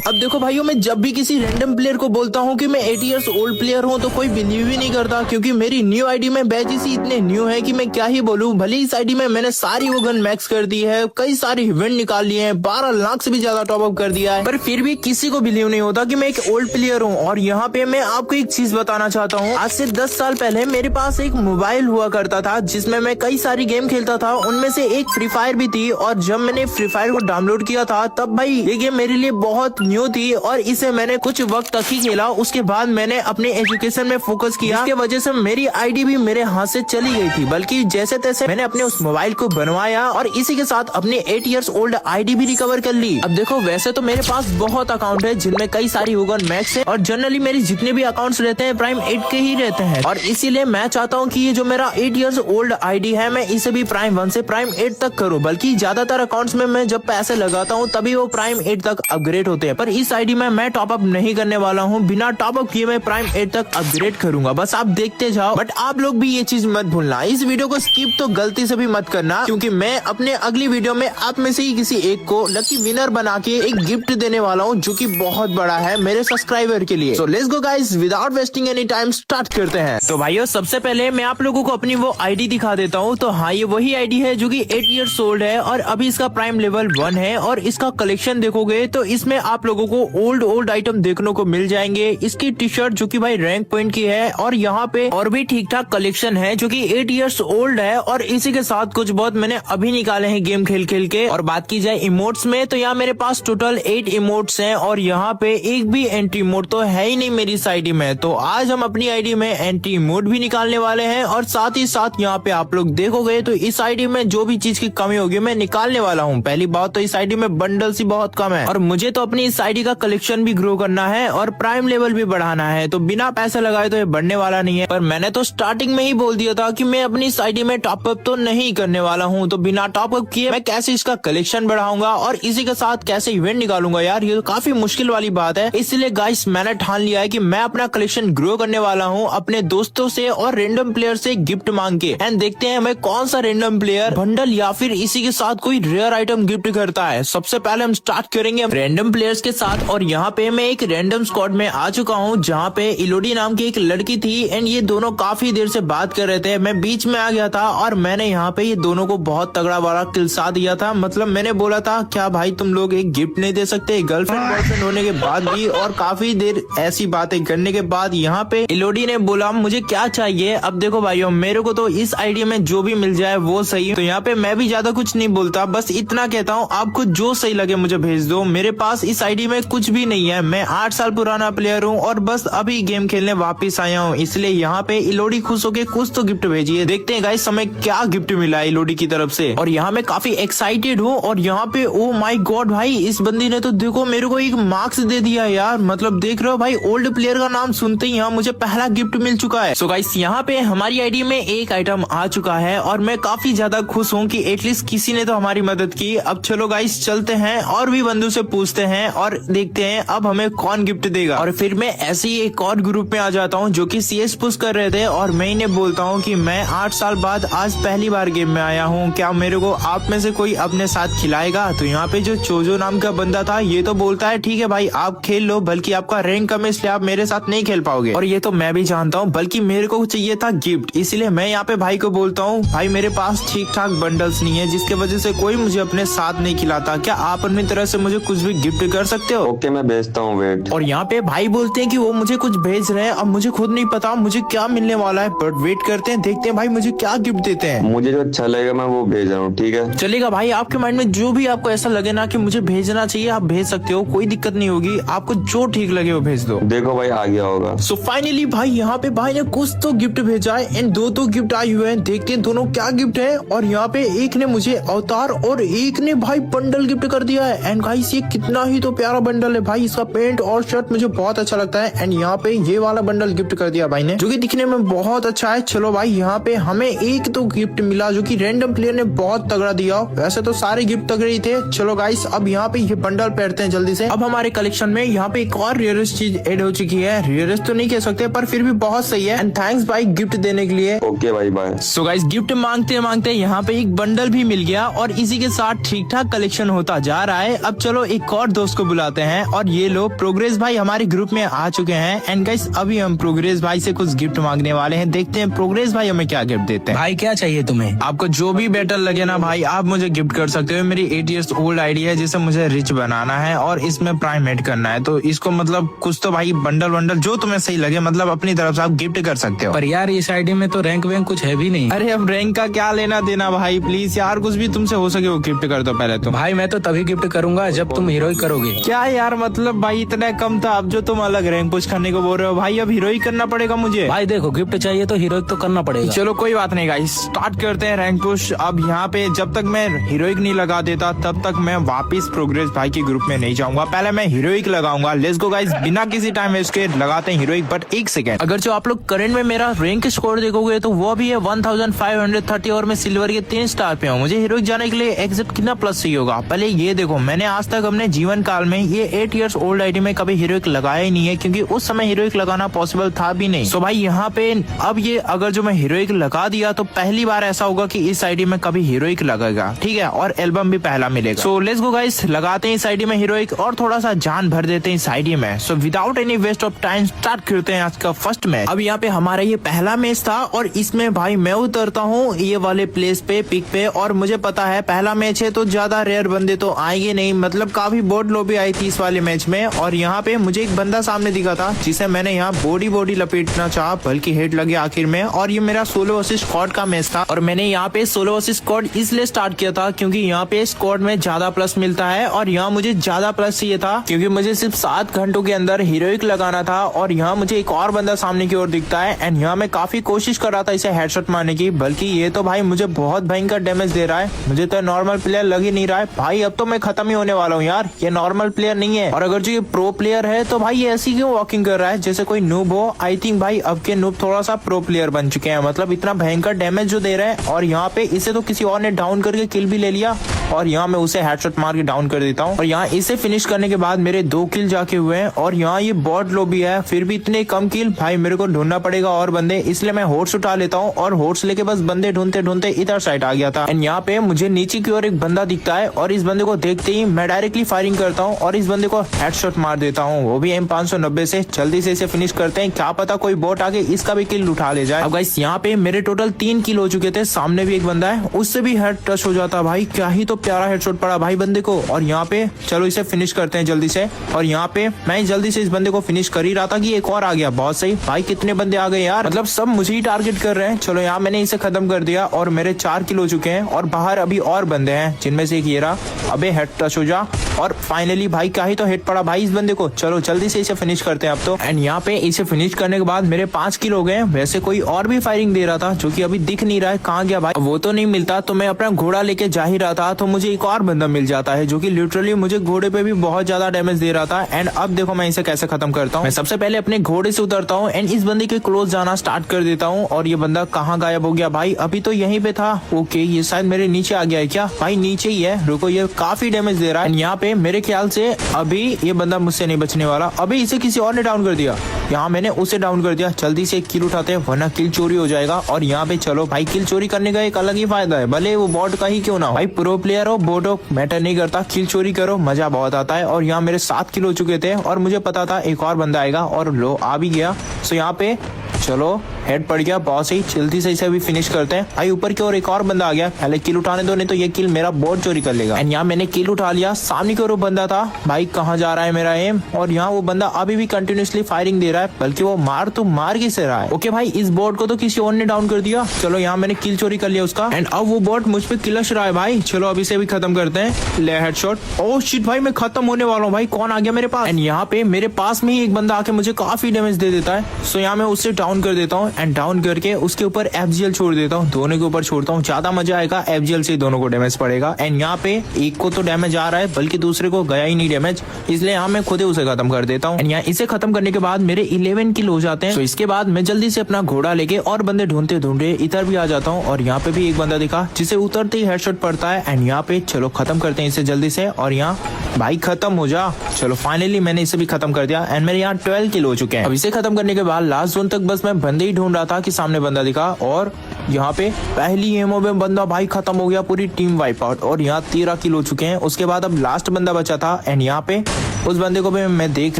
अब देखो भाइयों, मैं जब भी किसी रैंडम प्लेयर को बोलता हूँ कि मैं 8 इयर्स ओल्ड प्लेयर हूँ तो कोई बिलीव ही नहीं करता, क्योंकि मेरी न्यू आईडी में बैचेस ही इतने न्यू है कि मैं क्या ही बोलूँ। भले इस आईडी में मैंने सारी वो गन मैक्स कर दी है, कई सारे इवेंट निकाल लिए हैं, 12 लाख से भी ज्यादा टॉप अप कर दिया है, पर फिर भी किसी को बिलीव नहीं होता कि मैं एक ओल्ड प्लेयर हूँ। और यहाँ पे मैं आपको एक चीज बताना चाहता हूँ। आज से 10 साल पहले मेरे पास एक मोबाइल हुआ करता था जिसमें मैं कई सारी गेम खेलता था, उनमें से एक फ्री फायर भी थी। और जब मैंने फ्री फायर को डाउनलोड किया था तब भाई ये गेम मेरे लिए बहुत न्यू थी और इसे मैंने कुछ वक्त तक ही खेला। उसके बाद मैंने अपने एजुकेशन में फोकस किया, इसके वजह से मेरी आईडी भी मेरे हाथ से चली गई थी। बल्कि जैसे तैसे मैंने अपने उस मोबाइल को बनवाया और इसी के साथ अपनी 8 इयर्स ओल्ड आईडी भी रिकवर कर ली। अब देखो, वैसे तो मेरे पास बहुत अकाउंट है जिनमें कई सारी वोगन मैक्स है और जनरली मेरी जितने भी अकाउंट्स रहते हैं प्राइम 8 के ही रहते हैं। और इसीलिए मैं चाहता हूँ कि ये जो मेरा 8 इयर्स ओल्ड आईडी है मैं इसे भी प्राइम 1 से प्राइम 8 तक करूँ। बल्कि ज्यादातर अकाउंट्स में मैं जब पैसे लगाता हूँ तभी वो प्राइम 8 तक अपग्रेड होते हैं, पर इस आईडी में मैं टॉप अप नहीं करने वाला हूँ। बिना टॉप अप किए मैं प्राइम 8 तक अपग्रेड करूंगा, बस आप देखते जाओ। बट आप लोग भी ये चीज मत भूलना, इस वीडियो को स्किप तो गलती से भी मत करना, क्योंकि मैं अपने अगली वीडियो में आप में से ही किसी एक को लकी विनर बना के एक गिफ्ट देने वाला हूँ जो कि बहुत बड़ा है मेरे सब्सक्राइबर के लिए। So let's go guys, without wasting any time start करते हैं। तो भाइयों, सबसे पहले मैं आप लोगों को अपनी वो आईडी दिखा देता हूँ। तो हाँ, ये वही आईडी है जो कि 8 इयर्स ओल्ड है और अभी इसका प्राइम लेवल 1 है। और इसका कलेक्शन देखोगे तो इसमें आप लोगों को ओल्ड आइटम देखने को मिल जाएंगे। इसकी टी शर्ट जो कि भाई रैंक पॉइंट की है और यहाँ पे और भी ठीक ठाक कलेक्शन है जो कि 8 इयर्स ओल्ड है। और इसी के साथ कुछ बहुत मैंने अभी निकाले हैं गेम खेल खेल के। और बात की जाए इमोट्स में तो यहाँ मेरे पास टोटल 8 इमोट्स हैं और यहाँ पे एक भी एंटी इमोट तो है ही नहीं मेरी इस आईडी में। तो आज हम अपनी आईडी में एंटी इमोट भी निकालने वाले हैं और साथ ही साथ यहाँ पे आप लोग देखोगे तो इस आईडी में जो भी चीज की कमी होगी मैं निकालने वाला हूँ। पहली बात तो इस आईडी में बंडल्स ही बहुत कम है और मुझे तो अपनी इस आईडी का कलेक्शन भी ग्रो करना है और प्राइम लेवल भी बढ़ाना है। तो बिना पैसे लगाए तो ये बढ़ने वाला नहीं है। पर मैंने तो स्टार्टिंग में ही बोल दिया था कि मैं अपनी इस आईडी में टॉप अप तो नहीं करने वाला हूँ। तो बिना टॉप अप किए मैं कैसे इसका कलेक्शन बढ़ाऊंगा और इसी के साथ कैसे इवेंट निकालूंगा यार, ये तो काफी मुश्किल वाली बात है। इसलिए गाइस मैंने ठान लिया है कि मैं अपना कलेक्शन ग्रो करने वाला हूँ अपने दोस्तों से और रैंडम प्लेयर से गिफ्ट मांग के। एंड देखते हैं मैं कौन सा रैंडम प्लेयर बंडल या फिर इसी के साथ कोई रेयर आइटम गिफ्ट करता है। सबसे पहले हम स्टार्ट करेंगे रैंडम प्लेयर्स के साथ। और यहाँ पे मैं एक रैंडम स्क्वाड में आ चुका हूँ जहाँ पे इलोडी नाम की एक लड़की थी एंड ये दोनों काफी देर से बात कर रहे थे। मैं बीच में आ गया था और मैंने यहाँ पे ये दोनों को बहुत तगड़ा वाला किलसा दिया था। मतलब मैंने बोला था क्या भाई तुम लोग एक गिफ्ट नहीं दे सकते, गर्लफ्रेंड बॉयफ्रेंड होने के बाद भी। और काफी देर ऐसी बातें करने के बाद यहाँ पे इलोडी ने बोला मुझे क्या चाहिए। अब देखो भाइयों, मेरे को तो इस आईडी में जो भी मिल जाए वो सही। तो यहाँ पे मैं भी ज्यादा कुछ नहीं बोलता, बस इतना कहता हूँ आपको जो सही लगे मुझे भेज दो। मेरे पास इस आईडी में कुछ भी नहीं है, मैं 8 साल पुराना प्लेयर हूँ और बस अभी गेम खेलने वापस आया हूँ। इसलिए यहाँ पे इलोडी खुश होके कुछ तो गिफ्ट भेजिए। देखते हैं गाइस हमें क्या गिफ्ट मिला है इलोडी की तरफ से। और यहाँ मैं काफी एक्साइटेड हूँ। और यहाँ पे ओ माय गॉड भाई, इस बंदी ने तो देखो मेरे को एक मार्क्स दे दिया यार। मतलब देख रहे हो भाई, ओल्ड प्लेयर का नाम सुनते ही यहाँ मुझे पहला गिफ्ट मिल चुका है। सो गाइस यहाँ पे हमारी आईडी में एक आइटम आ चुका है और मैं काफी ज्यादा खुश हूँ कि एटलीस्ट किसी ने तो हमारी मदद की। अब चलो गाइस चलते हैं और भी बंदों से पूछते हैं और देखते हैं अब हमें कौन गिफ्ट देगा। और फिर मैं ऐसे ही एक और ग्रुप में आ जाता हूँ जो कि CS पुश कर रहे थे और मैं इन्हें बोलता हूँ कि मैं 8 साल बाद आज पहली बार गेम में आया हूँ, क्या मेरे को आप में से कोई अपने साथ खिलाएगा। तो यहाँ पे जो चोजो नाम का बंदा था ये तो बोलता है ठीक है भाई आप खेल लो, बल्कि आपका रैंक कम है इसलिए आप मेरे साथ नहीं खेल पाओगे। और ये तो मैं भी जानता हूँ, बल्कि मेरे को चाहिए था गिफ्ट, इसलिए मैं यहाँ पे भाई को बोलता हूँ भाई मेरे पास ठीक ठाक बंडल्स नहीं है जिसके वजह से कोई मुझे अपने साथ नहीं खिलाता, क्या आप अपनी तरह से मुझे कुछ भी गिफ्ट कर सकते हो। ओके मैं भेजता हूँ, वेट। और यहाँ पे भाई बोलते हैं कि वो मुझे कुछ भेज रहे हैं। अब मुझे खुद नहीं पता मुझे क्या मिलने वाला है, बट वेट करते हैं, देखते हैं भाई मुझे क्या गिफ्ट देते हैं। मुझे जो अच्छा लगेगा मैं वो भेज रहा हूँ, ठीक है चलेगा भाई, आपके माइंड में जो भी आपको ऐसा लगे ना कि मुझे भेजना चाहिए आप भेज सकते हो, कोई दिक्कत नहीं होगी, आपको जो ठीक लगे वो भेज दो। देखो भाई आ गया होगा। सो फाइनली भाई यहाँ पे भाई ने कुछ तो गिफ्ट भेजा है एंड दो गिफ्ट आए हुए हैं। देखते हैं दोनों क्या गिफ्ट है। और यहाँ पे एक ने मुझे अवतार और एक ने भाई बंडल गिफ्ट कर दिया है। एंड गाइस ये कितना ही तो प्यारा बंडल है भाई, इसका पेंट और शर्ट मुझे बहुत अच्छा लगता है। एंड यहाँ पे ये वाला बंडल गिफ्ट कर दिया भाई ने जो कि दिखने में बहुत अच्छा है। चलो भाई यहाँ पे हमें एक तो गिफ्ट मिला जो कि रैंडम प्लेयर ने बहुत तगड़ा दिया, वैसे तो सारे गिफ्ट तगड़े ही थे। चलो गाइस अब यहाँ पे ये बंडल पहनते हैं जल्दी से। अब हमारे कलेक्शन में यहाँ पे एक और रेयरेस्ट चीज ऐड हो चुकी है, रेयरेस्ट तो नहीं कह सकते पर फिर भी बहुत सही है। एंड थैंक्स भाई गिफ्ट देने के लिए। ओके भाई बाय। सो गाइस गिफ्ट मांगते मांगते यहाँ पे एक बंडल भी मिल गया और इसी के साथ ठीक ठाक कलेक्शन होता जा रहा है। अब चलो एक और दोस्त को बुलाते हैं। और ये लो प्रोग्रेस भाई हमारे ग्रुप में आ चुके हैं। एंड गाइस अभी हम प्रोग्रेस भाई से कुछ गिफ्ट मांगने वाले हैं, देखते हैं प्रोग्रेस भाई हमें क्या गिफ्ट देते हैं। भाई क्या चाहिए तुम्हें? आपको जो भी बेटर लगे ना भाई आप मुझे गिफ्ट कर सकते हो। मेरी 8 years ओल्ड आईडी है जिसे मुझे रिच बनाना है और इसमें प्राइम ऐड करना है, तो इसको मतलब कुछ तो भाई बंडल जो तुम्हें सही लगे मतलब अपनी तरफ से आप गिफ्ट कर सकते हो। पर यार इस आईडी में तो रैंक वैंक कुछ है भी नहीं। अरे अब रैंक का क्या लेना देना भाई, प्लीज यार कुछ भी तुमसे हो सके वो गिफ्ट कर दो पहले तुम। भाई मैं तो तभी गिफ्ट करूंगा जब तुम हीरोइक करोगे। क्या यार मतलब भाई इतना कम था, अब जो तुम अलग रैंक पुश करने को बोल रहे हो भाई, अब हीरोइक करना पड़ेगा मुझे। भाई देखो गिफ्ट चाहिए तो हीरोइक तो करना पड़ेगा। चलो कोई बात नहीं गाइस, स्टार्ट करते हैं रैंक पुश। अब यहाँ पे जब तक मैं हीरोइक नहीं लगा देता तब तक मैं वापस प्रोग्रेस भाई के ग्रुप में नहीं जाऊंगा, पहले मैं हीरोइक लगाऊंगा। लेट्स गो गाइस, बिना किसी टाइम वेस्ट के लगाते हैं हीरोइक। बट एक सेकंड, अगर जो आप लोग करंट में मेरा रैंक स्कोर देखोगे तो वो भी है 1530 और मैं सिल्वर के 3 स्टार पे हूँ। मुझे हीरोइक जाने के लिए एग्जैक्ट कितना प्लस चाहिए होगा पहले ये देखो। मैंने आज तक अपने जीवन काल में ये 8 years ओल्ड आईडी में कभी हीरोइक लगाया ही नहीं है, क्योंकि उस समय हीरोइक लगाना पॉसिबल था भी नहीं। सो भाई यहाँ पे अब ये अगर जो मैं हीरोइक लगा दिया तो पहली बार ऐसा होगा कि इस आईडी में कभी हीरोइक लगेगा, ठीक है, और एल्बम भी पहला मिलेगा। सो लेट्स गो गाइस, लगाते हैं इस आईडी में हीरोइक और थोड़ा सा जान भर देते हैं इस आईडी में। So without any waste of time start करते हैं आज का फर्स्ट मैच। अब यहाँ पे हमारा ये पहला मैच था और इसमें भाई मैं उतरता हूँ ये वाले प्लेस पे पिक पे, और मुझे पता है पहला मैच है तो ज्यादा रेयर बंदे तो आएंगे नहीं, मतलब काफी बोर्ड लॉबी आई थी इस वाले मैच में। और यहाँ पे मुझे एक बंदा सामने दिखा था जिसे मैंने यहाँ बॉडी लपेटना चाहा, बल्कि हेड लगे आखिर में। और ये मेरा सोलो वर्सेस स्क्वाड का मैच था और मैंने यहाँ पे सोलो वर्सेस स्क्वाड इसलिए स्टार्ट किया था क्योंकि यहाँ पे स्क्वाड में ज्यादा प्लस मिलता है और यहाँ मुझे ज्यादा प्लस चाहिए था क्योंकि मुझे सिर्फ 7 घंटों के अंदर हीरोइक लगाना था। और यहाँ मुझे एक और बंदा सामने की ओर दिखता है एंड यहाँ मैं काफी कोशिश कर रहा था इसे हेडशॉट मारने की, बल्कि ये तो भाई मुझे बहुत भयंकर डैमेज दे रहा है। मुझे तो नॉर्मल प्लेयर लग ही नहीं रहा है भाई, अब तो मैं खत्म ही होने वाला हूँ यार, ये नॉर्मल प्लेयर नहीं है। और अगर जो ये प्रो प्लेयर है तो भाई ये ऐसी क्यों वॉकिंग कर रहा है जैसे कोई नूब हो। आई थिंक भाई अब के नूब थोड़ा सा प्रो प्लेयर बन चुके हैं, मतलब इतना भयंकर डैमेज जो दे रहे हैं। और यहाँ पे इसे तो किसी और ने डाउन करके किल भी ले लिया और यहाँ मैं उसे हेडशॉट मार के डाउन कर देता हूँ। और यहाँ इसे फिनिश करने के बाद मेरे 2 किल जाके हुए हैं और यहाँ ये बॉट लॉबी है, फिर भी इतने कम किल। भाई मेरे को ढूंढना पड़ेगा और बंदे, इसलिए मैं हॉर्स उठा लेता हूँ और हॉर्स लेके बस बंदे ढूंढते इधर साइड आ गया था। एंड यहाँ पे मुझे नीचे की ओर एक बंदा दिखता है और इस बंदे को देखते ही मैं डायरेक्टली फायरिंग करता हूँ और इस बंदे को हेडशॉट मार देता हूँ, वो भी M590 से। जल्दी से इसे फिनिश करते हैं, क्या पता कोई बॉट आके इसका भी किल उठा ले जाए। अब गाइस यहाँ पे मेरे टोटल 3 किल हो चुके थे, सामने भी एक बंदा है उससे भी हेड टच हो जाता। भाई क्या ही तो प्यारा हेडशॉट पड़ा भाई बंदे को। और यहाँ पे चलो इसे फिनिश करते हैं जल्दी से। और यहाँ पे मैं जल्दी से इस बंदे को फिनिश कर ही रहा था कि एक और आ गया। बहुत सही भाई, कितने बंदे आ गए यार, मतलब सब मुझे ही टारगेट कर रहे हैं। चलो यहाँ मैंने इसे खत्म कर दिया और मेरे 4 किल हो चुके हैं और बाहर अभी और बंदे हैं जिनमें से एक ये रहा। अबे हेड टच हो जा। और फाइनली भाई क्या ही तो हेड पड़ा भाई इस बंदे को। चलो जल्दी से इसे फिनिश करते हैं अब तो। एंड यहाँ पे इसे फिनिश करने के बाद मेरे 5 किल हो गए। वैसे कोई और भी फायरिंग दे रहा था जो कि अभी दिख नहीं रहा है, कहाँ गया भाई। वो तो नहीं मिलता तो मैं अपना घोड़ा लेके जा ही रहा था तो मुझे एक और बंदा मिल जाता है जो कि लिटरली मुझे घोड़े पे भी बहुत ज्यादा डैमेज दे रहा था। एंड अब देखो मैं इसे कैसे खत्म करता हूँ। मैं सबसे पहले अपने घोड़े से उतरता हूँ एंड इस बंदे के क्लोज जाना स्टार्ट कर देता हूँ। और ये बंदा कहाँ गायब हो गया भाई, अभी तो यहीं पे था। ओके ये शायद मेरे नीचे आ गया है क्या, भाई नीचे ही है, रुको ये काफी डैमेज दे रहा है। यहाँ पे मेरे ख्याल से अभी ये बंदा मुझसे नहीं बचने वाला। अभी इसे किसी और ने डाउन कर दिया, यहाँ मैंने उसे डाउन कर दिया। जल्दी से एक किल उठाते हैं वरना किल चोरी हो जाएगा। और यहाँ पे चलो भाई किल चोरी करने का एक अलग ही फायदा है, भले वो बॉट का ही क्यों ना हो। भाई प्रो प्लेयर हो बोट हो मैटर नहीं करता, किल चोरी करो मजा बहुत आता है। और यहाँ मेरे 7 किल हो चुके थे और मुझे पता था एक और बंदा आएगा और लो आ भी गया। सो यहाँ पे चलो हेड पड़ गया, बहुत सही। जल्दी से इसे भी फिनिश करते हैं। भाई ऊपर की ओर एक और बंदा आ गया, पहले किल उठाने दो नहीं तो ये किल मेरा बोट चोरी कर लेगा। एंड यहाँ मैंने किल उठा लिया। सामने की ओर बंदा था, भाई कहाँ जा रहा है मेरा एम। और यहाँ वो बंदा अभी भी कंटिन्यूसली फायरिंग दे रहा है, बल्कि वो मार किसे रहा है। ओके भाई इस बोट को तो किसी और ने डाउन कर दिया। चलो यहाँ मैंने किल चोरी कर लिया उसका। एंड अब वो बोट मुझ पे किलश रहा है भाई। चलो अब इसे भी खत्म करते हैं, ले हेडशॉट। ओह शिट भाई मैं खत्म होने वाला हूँ भाई, कौन आ गया मेरे पास। एंड यहाँ पे मेरे पास में ही एक बंदा आके मुझे काफी डैमेज दे देता है। सो यहाँ मैं उससे डाउन कर देता हूँ एंड डाउन करके उसके ऊपर FGL छोड़ देता हूँ, दोनों के ऊपर छोड़ता हूँ, ज्यादा मजा आएगा। FGL से दोनों को डैमेज पड़ेगा। एंड यहाँ पे एक को तो डैमेज आ रहा है बल्कि दूसरे को गया ही नहीं डैमेज, इसलिए यहाँ मैं खुद ही उसे खत्म कर देता हूँ। एंड यहाँ इसे खत्म करने के बाद मेरे 11 किल हो जाते हैं। तो इसके बाद मैं जल्दी से अपना घोड़ा लेके और बंदे ढूंढते इधर भी आ जाता हूँ। और यहाँ पे भी एक बंदा दिखा जिसे उतरते ही हेडशॉट पड़ता है। एंड यहाँ पे चलो खत्म करते हैं इसे जल्दी से। और यहाँ भाई खत्म हो जा। चलो फाइनली मैंने इसे भी खत्म कर दिया एंड मेरे यहाँ 12 किल हो चुके हैं। अब इसे खत्म करने के बाद लास्ट जोन तक बस मैं बंदे ही ढूंढ रहा था कि सामने बंदा दिखा। और यहाँ पे पहली एमओ में बंदा भाई खत्म हो गया, पूरी टीम वाइप आउट। और यहाँ 13 किल हो चुके हैं। उसके बाद अब लास्ट बंदा बचा था एंड यहाँ पे उस बंदे को भी मैं देख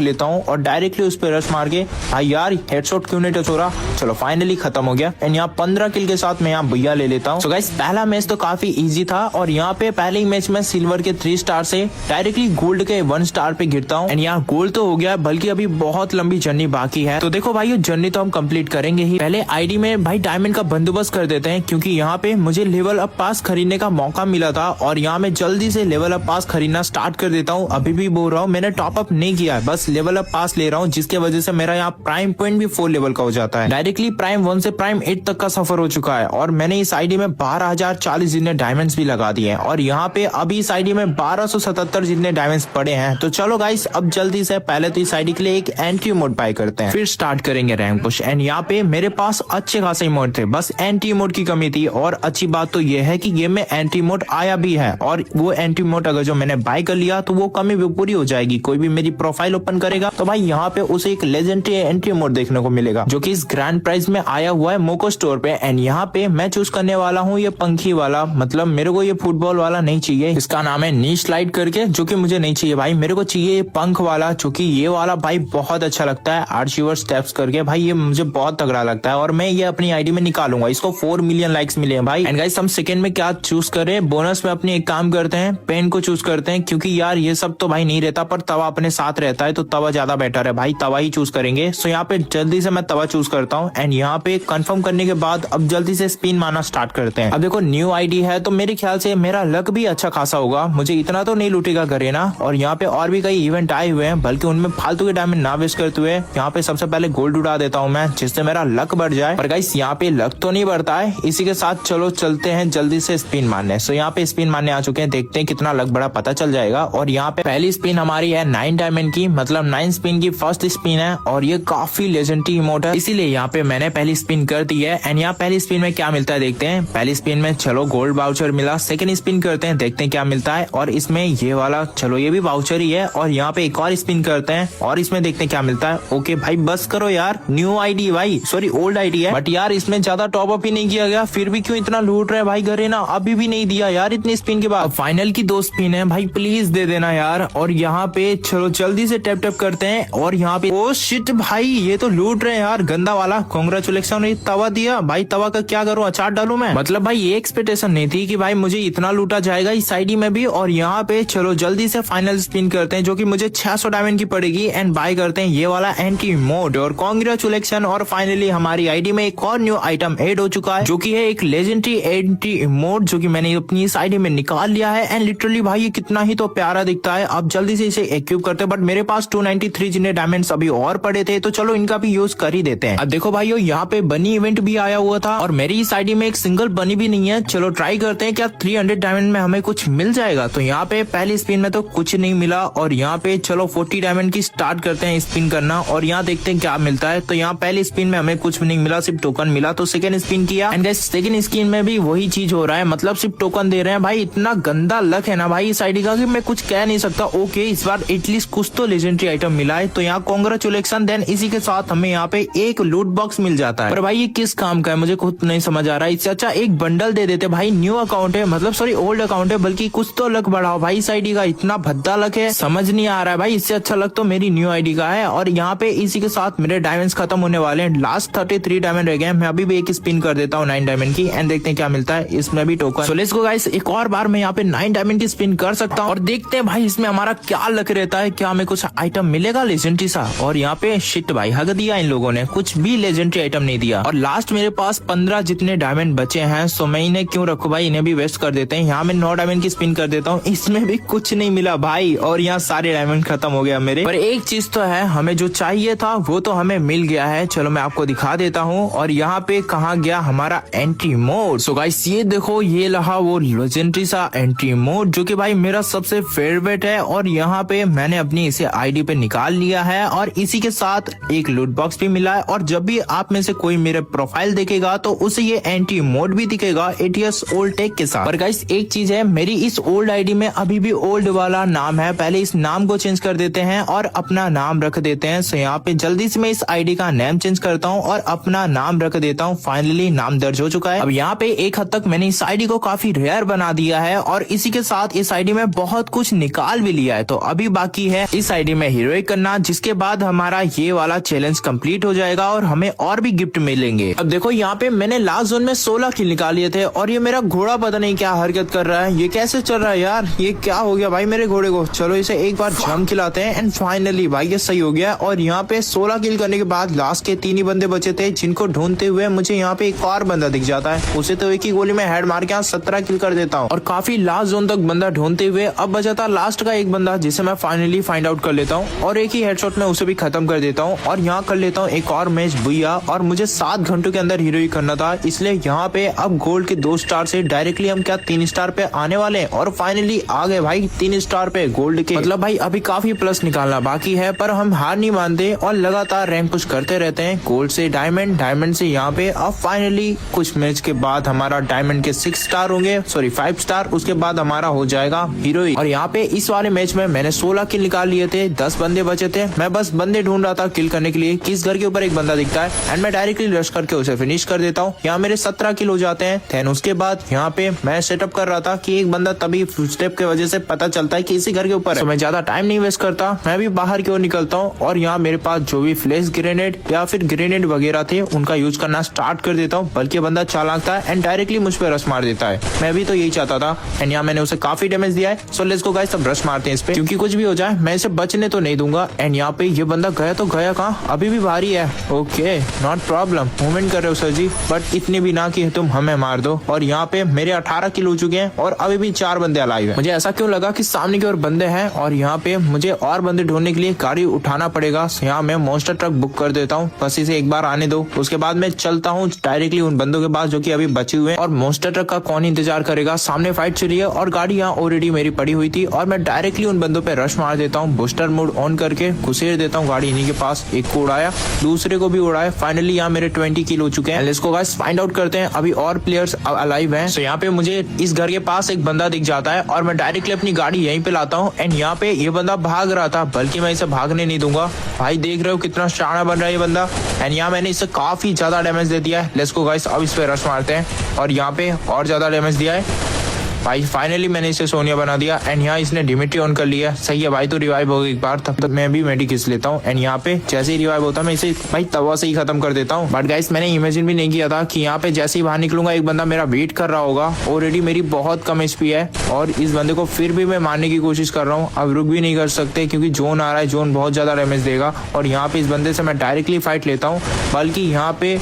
लेता हूँ और डायरेक्टली उस पर रश मार के भाई यार हेडशॉट क्यों नहीं टच हो रहा। चलो फाइनली खत्म हो गया एंड यहाँ 15 किल के साथ मैं यहाँ भैया ले लेता हूँ। सो गाइस पहला मैच तो काफी इजी था और यहाँ पे पहले ही मैच में सिल्वर के 3 स्टार से डायरेक्टली गोल्ड के 1 स्टार पे गिरता हूँ एंड यहाँ गोल्ड तो हो गया बल्कि अभी बहुत लंबी जर्नी बाकी है। तो देखो भाई ये जर्नी तो हम कंप्लीट करेंगे ही। पहले आईडी में भाई डायमंड का बंदोबस्त कर देते हैं क्योंकि यहाँ पे मुझे लेवल अप पास खरीदने का मौका मिला था और यहाँ मैं जल्दी से लेवल अप पास खरीदना स्टार्ट कर देता हूँ। अभी भी बोल रहा हूँ मैंने टॉप अप नहीं किया है, बस लेवल अप पास ले रहा हूँ जिसके वजह से मेरा यहाँ प्राइम पॉइंट भी 4 लेवल का हो जाता है। डायरेक्टली प्राइम 1 से प्राइम 8 तक का सफर हो चुका है और मैंने इस आईडी में 12,040 जितने डायमंड्स भी लगा दिए हैं और यहाँ पे अभी इस आईडी में 1277 जितने डायमंड्स पड़े हैं। तो चलो गाइस अब जल्दी से पहले तो इस आईडी के लिए एक एंट्री मोड बाय करते हैं, फिर स्टार्ट करेंगे रैंक पुश। एंड यहाँ पे मेरे पास अच्छे खासे मोड थे, बस एंट्री मोड की कमी थी और अच्छी बात तो ये है कि गेम में एंट्री मोड आया भी है और वो एंट्री मोड अगर जो मैंने बाय कर लिया तो वो कमी भी पूरी हो जाएगी। कोई भी मेरी प्रोफाइल ओपन करेगा तो भाई यहाँ पे उसे एक लेजेंडरी एंट्री मोड देखने को मिलेगा जो कि इस ग्रैंड प्राइज में आया हुआ है मोको स्टोर पे। एंड यहाँ पे मैं चूज करने वाला हूँ ये पंखी वाला, मतलब मेरे को ये फुटबॉल वाला नहीं चाहिए, इसका नाम है नी स्लाइड करके, जो कि मुझे नहीं चाहिए भाई। मेरे को चाहिए ये पंख वाला, जो कि ये वाला भाई बहुत अच्छा लगता है, आर्चिवर स्टेप्स करके भाई ये मुझे बहुत तगड़ा लगता है और मैं ये अपनी आईडी में निकालूंगा। इसको 4 मिलियन लाइक्स मिले हैं भाई। एंड गाइस हम सेकंड में क्या चूज करें, बोनस में अपनी एक काम करते हैं, पेन को चूज करते हैं क्योंकि यार ये सब तो भाई नहीं रहता पर तवा अपने साथ रहता है तो तवा ज्यादा बेटर है भाई, तवा ही चूज करेंगे। सो यहाँ पे जल्दी से मैं तवा चूज करता हूँ एंड यहाँ पे कंफर्म करने के बाद अब जल्दी से स्पिन मारना स्टार्ट करते हैं। अब देखो न्यू आईडी है तो मेरे ख्याल से मेरा लक भी अच्छा खासा होगा, मुझे इतना तो नहीं लूटेगा गरेना। और यहाँ पे और भी कई इवेंट आए हुए हैं बल्कि उनमें फालतू के डायमंड ना वेस्ट करते हुए यहाँ पे सबसे पहले गोल्ड उड़ा देता हूँ मैं, जिससे मेरा लक बढ़ जाए। पर गाइस यहाँ पे लक तो नहीं बढ़ता है, इसी के साथ चलो चलते हैं जल्दी से स्पिन मारने। सो यहाँ पे स्पिन मारने आ चुके हैं, देखते हैं कितना लक बढ़ा पता चल जाएगा। और यहाँ पे पहली स्पिन हमारी है 9 डायमंड की, मतलब 9 स्पिन की फर्स्ट स्पिन है और ये काफी लेजेंडरी इमोट है, इसीलिए यहाँ पे मैंने पहली स्पिन कर दी है। एंड यहाँ पहली स्पिन में क्या मिलता है देखते हैं। पहली स्पिन में चलो गोल्ड वाउचर मिला, सेकंड स्पिन करते हैं देखते हैं क्या मिलता है और इसमें ये वाला चलो ये भी वाउचर ही है। और यहाँ पे एक और स्पिन करते हैं और इसमें देखते हैं क्या मिलता है। ओके भाई बस करो यार, न्यू आईडी भाई, सॉरी ओल्ड आईडी है बट यार इसमें ज्यादा टॉप अप ही नहीं किया गया, फिर भी क्यों इतना लूट रहे भाई घरे ना, अभी भी नहीं दिया यार इतनी स्पिन के बाद। फाइनल की 2 स्पिन है भाई, प्लीज दे देना यार। और यहाँ पे चलो जल्दी से टैप टैप करते हैं और यहाँ पे ओ शिट भाई ये तो लूट रहे हैं यार, गंदा वाला। कांग्रेचुलेशन, ये तवा दिया भाई, तवा का क्या करूँ, अचार डालू मैं, मतलब भाई ये एक्सपेक्टेशन नहीं थी कि भाई मुझे इतना लूटा जाएगा इस आईडी में भी। और यहाँ पे चलो जल्दी से फाइनल स्पिन करते हैं जो कि मुझे 600 डायमंड की पड़ेगी एंड बाय करते हैं ये वाला एंटी मोड और कांग्रेचुलेशन। और फाइनली हमारी आईडी में एक और न्यू आइटम ऐड हो चुका है जो कि है एक लेजेंडरी एंटी मोड, जो कि मैंने अपनी इस आईडी में निकाल लिया है। एंड लिटरली भाई ये कितना ही तो प्यारा दिखता है। अब जल्दी से इसे इक्विप करते हैं बट मेरे पास 293 जितने डायमंड्स अभी और पड़े थे तो चलो इनका भी यूज कर ही देते हैं। अब देखो भाइयों यहाँ पे बनी इवेंट भी आया हुआ था और मेरी इस आईडी में एक सिंगल बनी भी नहीं है। चलो ट्राई करते हैं क्या 300 डायमंड में हमें कुछ मिल जाएगा। तो यहाँ पे पहली स्पिन में तो कुछ नहीं मिला और यहाँ पे चलो 40 डायमंड की स्टार्ट करते हैं स्पिन करना और यहाँ देखते हैं क्या मिलता है। तो यहाँ पहली स्पिन में हमें कुछ भी नहीं मिला, सिर्फ टोकन मिला। तो सेकंड स्पिन किया एंड गाइस सेकंड स्पिन में भी वही चीज हो रहा है, मतलब सिर्फ टोकन दे रहे हैं भाई। इतना गंदा लक है ना भाई इस आईडी का कि मैं कुछ कह नहीं सकता। ओके इस बार एटलीस्ट कुछ तो लेजेंडरी आइटम मिला है तो यहाँ कांग्रेचुलेशन। देन इसी के साथ हमें यहाँ पे एक लूट बॉक्स मिल जाता है, पर भाई ये किस काम का है मुझे खुद नहीं समझ आ रहा है। इससे अच्छा एक बंडल दे देते भाई, न्यू अकाउंट है, मतलब सॉरी ओल्ड अकाउंट है, बल्कि कुछ तो लक बढ़ाओ भाई। इस आईडी का इतना भद्दा लक है समझ नहीं आ रहा है भाई, इससे अच्छा लक तो मेरी न्यू आईडी का है। और यहाँ पे इसी के साथ मेरे डायमंड्स खत्म होने वाले हैं, लास्ट 33 डायमंड रह गए। मैं अभी भी एक स्पिन कर देता हूँ 9 डायमंड की एंड देखते हैं क्या मिलता है। इसमें भी token. So let's go guys, एक और बार मैं यहाँ पे 9 डायमंड की स्पिन कर सकता हूँ और देखते हैं भाई इसमें हमारा क्या लक रहता है, क्या हमें कुछ आइटम मिलेगा लेजेंडरी सा। और यहाँ पे शिट भाई हग दिया इन लोगों ने, कुछ भी लेजेंडरी आइटम नहीं दिया। और लास्ट मेरे पास 15 जितने डायमंड बचे हैं, सो मैं इन्हें क्यों रखूं भाई, इन्हें भी वेस्ट कर देते हैं। यहाँ मैं 9 डायमंड की स्पिन कर देता हूँ, इसमें भी कुछ नहीं मिला भाई और यहाँ सारे डायमंड खत्म हो गया मेरे। पर एक चीज तो है, हमें जो चाहिए था वो तो हमें मिल गया है। चलो मैं आपको दिखा देता हूँ। और यहाँ पे कहाँ गया हमारा एंट्री मोड। सो गाइस ये देखो ये रहा वो लेजेंडरी सा एंट्री मोड जो कि भाई मेरा सबसे फेवरेट है। और यहाँ पे मैंने अपनी इसे आईडी पे निकाल लिया है और इसी के साथ एक लूट बॉक्स भी मिला है। और जब भी आप में से कोई मेरे प्रोफाइल देखेगा तो उसे ये एंट्री मोड भी दिखेगा ATS ओल्ड टेक के साथ। पर गाइस एक चीज है, मेरी इस ओल्ड आईडी में अभी भी ओल्ड वाला नाम है, पहले इस नाम को चेंज कर देते हैं और अपना नाम रख देते हैं। सो यहाँ पे जल्दी से मैं इस आईडी का नेम चेंज करता हूँ और अपना नाम रख देता हूँ। फाइनली नाम दर्ज हो चुका है। अब यहाँ पे एक हद तक मैंने इस आईडी को काफी रेयर बना दिया है और इसी के साथ इस आईडी में बहुत कुछ निकाल भी लिया है। तो अभी बाकी है इस आईडी में हीरोइक करना, जिसके बाद हमारा ये वाला चैलेंज कंप्लीट हो जाएगा और हमें और भी गिफ्ट मिलेंगे। अब देखो यहाँ पे मैंने लास्ट जोन में 16 किल निकाल लिए थे और ये मेरा घोड़ा पता नहीं क्या हरकत कर रहा है, ये कैसे चल रहा है यार, ये क्या हो गया भाई मेरे घोड़े को। चलो इसे एक बार जम खिलाते हैं एंड फाइनली भाई ये सही हो गया। और यहाँ पे 16 किल करने के बाद लास्ट के 3 ही बंदे बचे थे, जिनको ढूंढते हुए मुझे यहाँ पे एक और बंदा दिख जाता है, उसे तो एक ही गोली में हेड मार के 17 किल कर देता हूँ। और काफी लास्ट जोन तक बंदा ढूंढते हुए अब बचा था लास्ट का एक बंदा, जिसे मैं फाइनली फाइंड आउट कर लेता हूँ और एक ही हेडशॉट में उसे भी खत्म कर देता हूँ। और यहाँ कर लेता हूँ एक और मैच भैया, और मुझे 7 घंटों के अंदर हीरोइक करना था, इसलिए यहाँ पे अब गोल्ड के 2 स्टार से डायरेक्टली हम क्या 3 स्टार पे आने वाले हैं। और फाइनली आ गए भाई 3 स्टार पे गोल्ड के, मतलब भाई अभी काफी प्लस निकालना बाकी है, पर हम हार नहीं मानते और लगातार रैंक पुश करते रहते हैं। गोल्ड से डायमंड, डायमंड से यहाँ पे अब फाइनली कुछ मैच के बाद हमारा डायमंड के 6 स्टार होंगे, सॉरी 5 स्टार, उसके बाद हमारा हो जाएगा हीरोइक। और यहाँ पे इस वाले मैच में मैंने 16 किल निकाल लिए थे, 10 बंदे बचे थे, मैं बस बंदे ढूंढ रहा था किल करने के लिए, किस घर के ऊपर एक बंदा दिखता है एंड मैं डायरेक्टली रश करके उसे फिनिश कर देता हूँ। यहाँ मेरे 17 किल हो जाते हैं। देन उसके बाद यहाँ पे मैं सेटअप कर रहा था कि एक बंदा तभी फुटस्टेप की वजह से पता चलता है कि इसी घर के ऊपर है, तो मैं ज्यादा टाइम नहीं वेस्ट करता, मैं भी बाहर की ओर निकलता हूँ और यहाँ मेरे पास जो भी फ्लैश ग्रेनेड या फिर ग्रेनेड वगैरह थे उनका यूज करना स्टार्ट कर देता हूँ। बल्कि बंदा चालाक था एंड डायरेक्टली मुझ पर रश मार देता है, मैं भी तो यही चाहता था एंड यहाँ मैंने उसे काफी डैमेज दिया है। सो लेट्स गो गाइस, सब रश मारते हैं इस पे, क्योंकि कुछ भी हो जाए मैं इसे बचने तो नहीं दूंगा। एंड यहाँ पे ये बंदा गया तो गया कहाँ, अभी भी भारी है, ओके नॉट प्रॉब्लम, मूवमेंट कर रहे हो सर जी, बट इतने भी ना कि तुम हमें मार दो। और यहाँ पे मेरे 18 किल हो चुके हैं और अभी भी 4 बंदे अलाइव है। मुझे ऐसा क्यों लगा कि सामने की ओर बंदे हैं और यहाँ पे मुझे और बंदे ढूंढने के लिए गाड़ी उठाना पड़ेगा। यहाँ मैं मॉन्स्टर ट्रक बुक कर देता हूँ, बस इसे एक बार आने दो, उसके बाद मैं चलता हूँ डायरेक्टली उन बंदों के पास जो कि अभी बचे हुए हैं। और मॉन्स्टर ट्रक का कौन इंतजार करेगा, सामने फाइट चली है और गाड़ी यहाँ ऑलरेडी मेरी पड़ी हुई थी और मैं डायरेक्टली उन बंदों पे रश मार देता हूँ, बूस्टर मोड ऑन करके घुसेड़ देता हूँ गाड़ी इन्हीं के पास। एक को उड़ाया, दूसरे को भी उड़ाया, फाइनली यहाँ मेरे 20 किल हो चुके हैं। Let's go guys, find out करते हैं अभी और प्लेयर्स अलाइव हैं। सो यहाँ पे मुझे इस घर के पास एक बंदा दिख जाता है और मैं डायरेक्टली अपनी गाड़ी यहीं पे लाता हूँ एंड यहाँ पे ये बंदा भाग रहा था, बल्कि मैं इसे भागने नहीं दूंगा। भाई देख रहे हो कितना शाना बन रहा है ये बंदा एंड यहाँ मैंने इसे काफी ज्यादा डैमेज दे दिया है। लेट्स गो गाइस, अब इस पे रश मारते हैं और यहाँ पे और ज्यादा डैमेज दिया है भाई। फाइनली मैंने इसे सोनिया बना दिया एंड यहाँ इसने डिमिट्री ऑन कर लिया। सही है भाई, तो रिवाइव होगा एक बार, तब तक मैं भी मेडी किस लेता हूँ एंड यहाँ पे जैसे ही रिवाइव होता मैं इसे भाई तवा से ही खत्म कर देता हूँ। बट गाइस मैंने इमेजिन भी नहीं किया था कि यहाँ पे जैसे ही बाहर निकलूंगा एक बंदा मेरा वेट कर रहा होगा। ऑलरेडी मेरी बहुत कम एचपी है और इस बंदे को फिर भी मैं मारने की कोशिश कर रहा हूँ। अब रुक भी नहीं कर सकते क्योंकि जोन आ रहा है, जोन बहुत ज्यादा डैमेज देगा। और यहाँ पे इस बंदे से मैं डायरेक्टली फाइट लेता हूँ, बल्कि यहाँ पे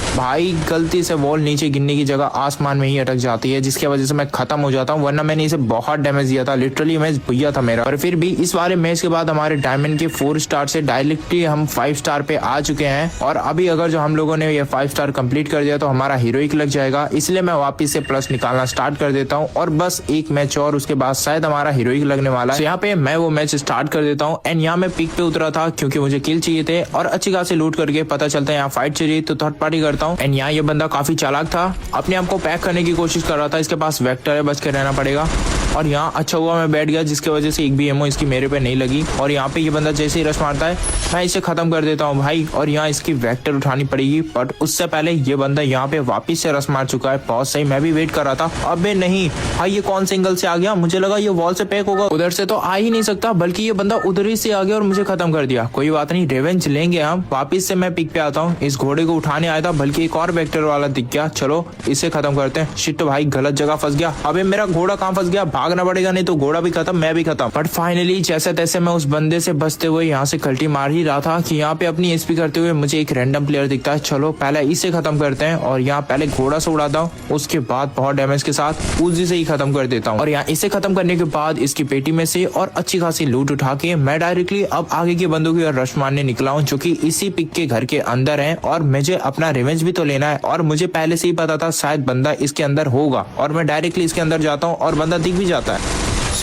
भाई गलती से वॉल नीचे गिरने की जगह आसमान में ही अटक जाती है, जिसकी वजह से मैं खत्म हो जाता हूँ, वरना मैंने इसे बहुत डैमेज दिया था, लिटरली मैच भैया था मेरा। पर फिर भी इस वाले मैच के बाद हमारे डायमंड के 4 स्टार से डायरेक्टली हम 5 स्टार पे आ चुके हैं। और अभी अगर जो हम लोगों ने ये 5 स्टार कंप्लीट कर दिया तो हमारा हीरोइक लग जाएगा, इसलिए मैं वापिस से प्लस निकालना स्टार्ट कर देता हूँ और बस एक मैच और उसके बाद शायद हमारा हीरोइक लगने वाला है। यहाँ पे मैं वो मैच स्टार्ट कर देता हूँ एंड यहाँ मैं पिक पे उतरा था क्योंकि मुझे किल चाहिए थे और अच्छी खासी लूट करके पता चलता है यहाँ फाइट चाहिए तो थर्ड पार्टी करता हूँ। एंड यहाँ ये बंदा काफी चालाक था, अपने आप को पैक करने की कोशिश कर रहा था, इसके पास वेक्टर है, बच के रहना पड़ेगा। और यहाँ अच्छा हुआ मैं बैठ गया, जिसकी वजह से एक भी एमओ इसकी मेरे पे नहीं लगी। और यहाँ पे ये बंदा जैसे ही रश मारता है मैं इसे खत्म कर देता हूँ भाई, और यहाँ इसकी वेक्टर उठानी पड़ेगी। बट उससे पहले ये बंदा यहाँ पे वापिस से रश मार चुका है, बहुत सही। मैं भी वेट कर रहा था, अबे नहीं भाई ये कौन से एंगल से आ गया, मुझे लगा ये वॉल से पैक होगा, उधर से तो आ ही नहीं सकता, बल्कि ये बंदा उधर ही से आ गया और मुझे खत्म कर दिया। कोई बात नहीं, रिवेंज लेंगे हम। वापिस से मैं पिक पे आता हूँ, इस घोड़े को उठाने आया था, बल्कि एक और वेक्टर वाला दिख गया। चलो इसे खत्म करते हैं। शिट भाई गलत जगह फंस गया, अबे मेरा घोड़ा कहाँ फंस गया, भागना पड़ेगा नहीं तो घोड़ा भी खत्म, मैं भी खत्म। बट फाइनली जैसे तैसे मैं उस बंदे से बचते हुए यहाँ से कल्टी मार ही रहा था कि यहाँ पे अपनी एसपी करते हुए मुझे एक रैंडम प्लेयर दिखता है। चलो पहले इसे खत्म करते हैं और यहाँ पहले घोड़ा से उड़ाता हूँ, उसके बाद बहुत डैमेज के साथ उसी से ही खत्म कर देता हूँ। और यहाँ इसे खत्म करने के बाद इसकी पेटी में से और अच्छी खासी लूट उठा के मैं डायरेक्टली अब आगे के बंदों की ओर रश मारने निकला हूँ, जो कि इसी पिक के घर के अंदर है। और मुझे अपना रिवेंज भी तो लेना है और मुझे पहले से ही पता था शायद बंदा इसके अंदर होगा, और मैं डायरेक्टली इसके अंदर जाता हूँ और बंदा दिख भी जाता है।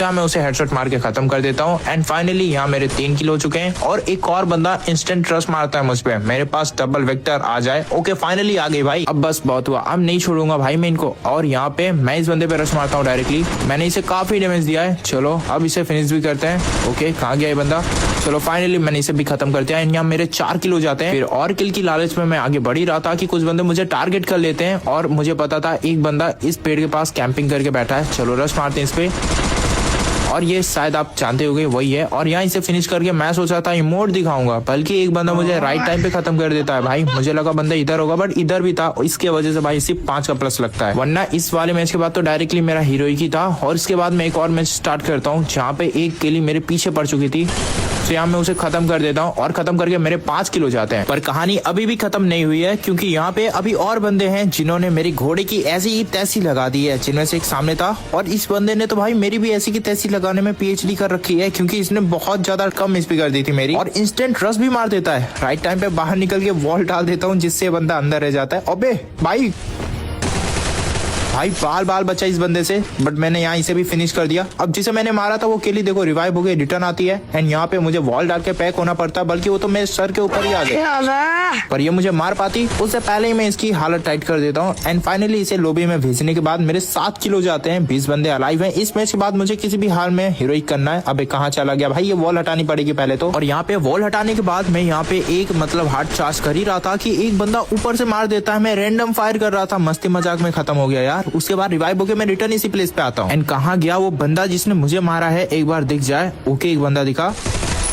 मैं उसे हेडशॉट मार के खत्म कर देता हूँ। एंड फाइनली यहाँ मेरे 3 किल हो चुके हैं और एक और बंदा इंस्टेंट ट्रस्ट मारता है मुझ पे, मेरे पास डबल वेक्टर आ जाए। ओके फाइनली आ गई भाई, अब बस बहुत हुआ, अब नहीं छोड़ूंगा भाई मैं इनको। और यहाँ पे मैं इस बंदे पे रश मारता हूँ डायरेक्टली, मैंने इसे काफी डैमेज दिया है। चलो अब इसे फिनिश भी करते हैं। ओके कहाँ गया ये बंदा, चलो फाइनली मैंने इसे भी खत्म कर दिया। यहाँ मेरे 4 किल हो जाते हैं। फिर और किल की लालच में मैं आगे बढ़ ही रहा था कि कुछ बंदे मुझे टारगेट कर लेते हैं, और मुझे पता था एक बंदा इस पेड़ के पास कैंपिंग करके बैठा है। चलो रश मारते हैं इस पे, और ये शायद आप जानते होंगे वही है। और यहाँ इसे फिनिश करके मैं सोचा था इमोट दिखाऊंगा, बल्कि एक बंदा मुझे राइट टाइम पे खत्म कर देता है भाई। मुझे लगा बंदा इधर होगा, बट इधर भी था। इसके वजह से भाई सिर्फ 5 का प्लस लगता है, वरना इस वाले मैच के बाद तो डायरेक्टली मेरा हीरोइक ही था। और इसके बाद मैं एक और मैच स्टार्ट करता हूँ जहाँ पे एक किली मेरे पीछे पड़ चुकी थी। तो यहाँ मैं उसे खत्म कर देता हूँ और खत्म करके मेरे 5 किलो जाते हैं। पर कहानी अभी भी खत्म नहीं हुई है, क्योंकि यहाँ पे अभी और बंदे हैं जिन्होंने मेरी घोड़े की ऐसी ही तैसी लगा दी है, जिनमें से एक सामने था। और इस बंदे ने तो भाई मेरी भी ऐसी की तैसी लगाने में PhD कर रखी है, क्योंकि इसने बहुत ज्यादा कम स्पीड कर दी थी मेरी। और इंस्टेंट रश भी मार देता है, राइट टाइम पे बाहर निकल के वॉल डाल देता हूँ, जिससे बंदा अंदर रह जाता है। अबे भाई बाल बाल बचा इस बंदे से, बट मैंने यहाँ इसे भी फिनिश कर दिया। अब जिसे मैंने मारा था वो केली देखो रिवाइव हो गई, रिटर्न आती है। एंड यहाँ पे मुझे वॉल डाल के पैक होना पड़ता, बल्कि वो तो मेरे सर के ऊपर ही आ गया, पर ये मुझे मार पाती उससे पहले ही मैं इसकी हालत टाइट कर देता हूँ। एंड फाइनली इसे लोबी में भेजने के बाद मेरे 7 किलो जाते हैं, 20 बंदे अलाइव हैं। इस मैच के बाद मुझे किसी भी हाल में हीरोइक करना है। अबे कहाँ चला गया भाई, ये वॉल हटानी पड़ेगी पहले तो। और यहाँ पे वॉल हटाने के बाद मैं यहाँ पे एक मतलब हार्ड चार्ज कर ही रहा था कि एक बंदा ऊपर से मार देता है। मैं रैंडम फायर कर रहा था, मस्ती मजाक में खत्म हो गया यार। उसके बाद रिवाइव होके मैं रिटर्न इसी प्लेस पे आता हूँ। एंड कहाँ गया वो बंदा जिसने मुझे मारा है, एक बार दिख जाए। ओके एक बंदा दिखा,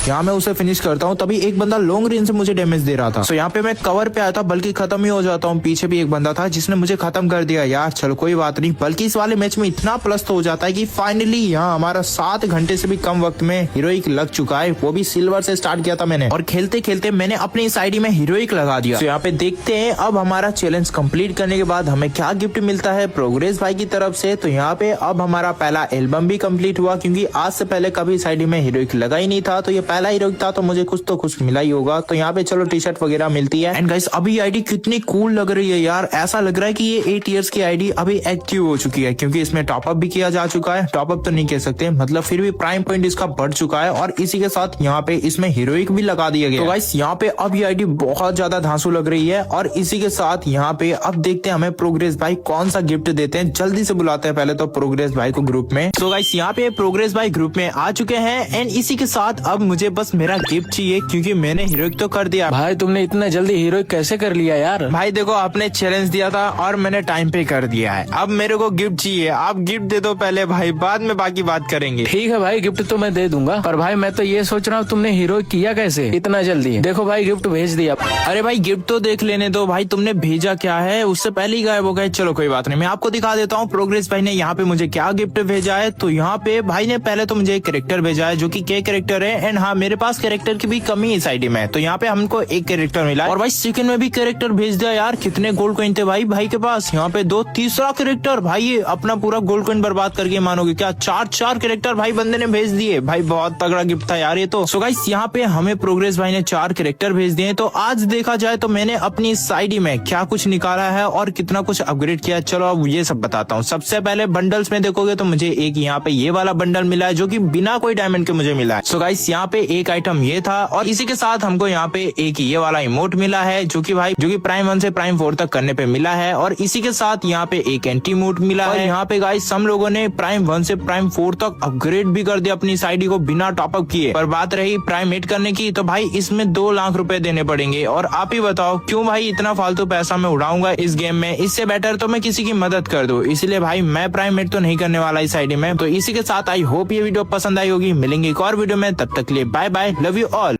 यहाँ मैं उसे फिनिश करता हूँ। तभी एक बंदा लॉन्ग रेंज से मुझे डैमेज दे रहा था। सो यहाँ पे मैं कवर पे आया था, बल्कि खत्म ही हो जाता हूँ। पीछे भी एक बंदा था जिसने मुझे खत्म कर दिया यार। चलो कोई बात नहीं, बल्कि इस वाले मैच में इतना प्लस तो हो जाता है कि फाइनली यहाँ हमारा 7 घंटे से भी कम वक्त में हीरोइक लग चुका है। वो भी सिल्वर से स्टार्ट किया था मैंने, और खेलते खेलते मैंने अपनी इस आईडी में हीरोइक लगा दिया। तो यहाँ पे देखते हैं अब हमारा चैलेंज कंप्लीट करने के बाद हमें क्या गिफ्ट मिलता है प्रोग्रेस भाई की तरफ से। तो यहाँ पे अब हमारा पहला एल्बम भी कंप्लीट हुआ, क्योंकि आज से पहले कभी इस आईडी में हीरोइक लगा ही नहीं था। तो ये पहला हीरोइक था, तो मुझे कुछ तो कुछ मिला ही होगा। तो यहाँ पे चलो टी शर्ट वगैरह मिलती है। एंड गाइस अभी आईडी कितनी कूल लग रही है यार, ऐसा लग रहा है कि ये 8 इयर्स की आईडी अभी एक्टिव हो चुकी है, क्योंकि इसमें टॉपअप भी किया जा चुका है। टॉपअप तो नहीं कह सकते, मतलब फिर भी प्राइम पॉइंट इसका बढ़ चुका है। और इसी के साथ यहाँ पे इसमें हीरोइक भी लगा दिया गया। तो गाइस यहाँ पे अब ये आईडी बहुत ज्यादा धांसू लग रही है। और इसी के साथ यहाँ पे अब देखते हैं हमें प्रोग्रेस भाई कौन सा गिफ्ट देते हैं। जल्दी से बुलाते हैं पहले तो प्रोग्रेस भाई को ग्रुप में। तो गाइस यहाँ पे प्रोग्रेस भाई ग्रुप में आ चुके हैं। एंड इसी के साथ अब मुझे बस मेरा गिफ्ट चाहिए, क्योंकि मैंने हीरोइक तो कर दिया। भाई तुमने इतना जल्दी हीरोइक कैसे कर लिया यार? भाई देखो आपने चैलेंज दिया था और मैंने टाइम पे कर दिया है। अब मेरे को गिफ्ट चाहिए, आप गिफ्ट दे दो पहले भाई, बाद में बाकी बात करेंगे। ठीक है भाई, गिफ्ट तो मैं दे दूंगा, पर भाई मैं तो ये सोच रहा हूँ तुमने हीरोइक किया कैसे इतना जल्दी? देखो भाई गिफ्ट भेज दिया। अरे भाई गिफ्ट तो देख लेने दो भाई, तुमने भेजा क्या है, उससे पहले ही गायब हो गए। चलो कोई बात नहीं, मैं आपको दिखा देता हूँ प्रोग्रेस भाई ने यहाँ पे मुझे क्या गिफ्ट भेजा है। तो यहाँ पे भाई ने पहले तो मुझे एक कैरेक्टर भेजा है, जो की के कैरेक्टर है। एंड हाँ मेरे पास कैरेक्टर की भी कमी इस आईडी में, तो यहाँ पे हमको एक कैरेक्टर मिला। और भाई सेकंड में भी कैरेक्टर भेज दिया यार। कितने गोल्ड कॉइन थे भाई के पास, यहाँ पे 2 तीसरा कैरेक्टर। भाई ये अपना पूरा गोल्ड कॉइन बर्बाद करके मानोगे क्या, 4 कैरेक्टर भाई बंदे ने भेज दिए। भाई बहुत तगड़ा गिफ्ट था यार ये तो। सो गाइस यहाँ पे हमें प्रोग्रेस भाई ने 4 कैरेक्टर भेज दिए। तो आज देखा जाए तो मैंने अपनी इस आईडी में क्या कुछ निकाला है और कितना कुछ अपग्रेड किया है, चलो अब ये सब बताता हूँ। सबसे पहले बंडल्स में देखोगे तो मुझे एक यहाँ पे ये वाला बंडल मिला है, जो की बिना कोई डायमंड के मुझे मिला है। सो गाइस यहाँ पे एक आइटम ये था, और इसी के साथ हमको यहाँ पे एक ये वाला इमोट मिला है, जो कि प्राइम 1 से प्राइम 4 तक करने पे मिला है। और इसी के साथ यहाँ पे एक एंटी इमोट मिला है। यहाँ पे गाइस हम लोगों ने प्राइम 1 से प्राइम 4 तक अपग्रेड भी कर दिया अपनी आईडी को बिना टॉपअप किए। पर बात रही प्राइम 8 करने की, तो भाई इसमें 2 लाख रुपए देने पड़ेंगे। और आप ही बताओ क्यों भाई इतना फालतू पैसा मैं उड़ाऊंगा इस गेम में, इससे बेटर तो मैं किसी की मदद कर दूं। इसलिए भाई मैं प्राइम 8 तो नहीं करने वाला इस आईडी में। तो इसी के साथ आई होप ये वीडियो पसंद आई होगी। मिलेंगे एक और वीडियो में, तब तक के लिए bye bye, love you all.